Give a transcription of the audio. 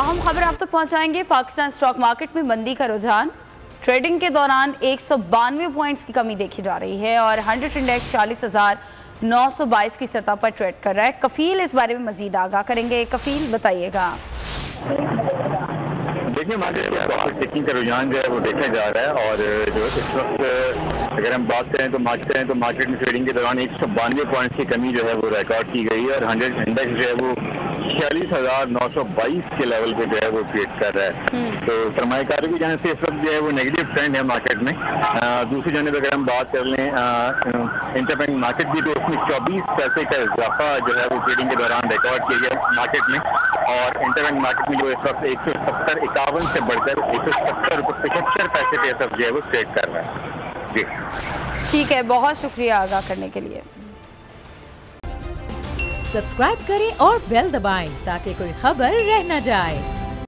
अहम खबर आप तक पहुंचाएंगे। पाकिस्तान स्टॉक मार्केट में मंदी का रुझान। ट्रेडिंग के दौरान 192 पॉइंट्स की कमी देखी जा रही है और 100 इंडेक्स 40,922 की सतह पर ट्रेड कर रहा है। कफील इस बारे में मजीद आगाह करेंगे। कफील बताइएगा। देखिए, हमारे टेकिंग का रुझान जो है वो देखा जा रहा है और जो इस वक्त अगर हम बात करें तो मार्केट में ट्रेडिंग के दौरान 192 पॉइंट्स की कमी जो है वो रिकॉर्ड की गई है और 100 इंडेक्स जो है वो 46,922 के लेवल पे जो है वो ट्रेड कर रहा है। तो सरमाएकारी की जाने से इस वक्त जो है वो नेगेटिव ट्रेंड है मार्केट में। दूसरी जाने अगर हम बात कर लें इंटरबैंक मार्केट की, तो उसमें 24 पैसे का इजाफा जो है वो ट्रेडिंग के दौरान रिकॉर्ड किया गया मार्केट में और इंटरबैंक मार्केट में जो इस वक्त 170.51 से बढ़कर 170.75 पैसे पे सब जो है वो ट्रेड कर रहा है। जी ठीक है, बहुत शुक्रिया आगाह करने के लिए। सब्सक्राइब करें और बेल दबाएं ताकि कोई खबर रह न जाए।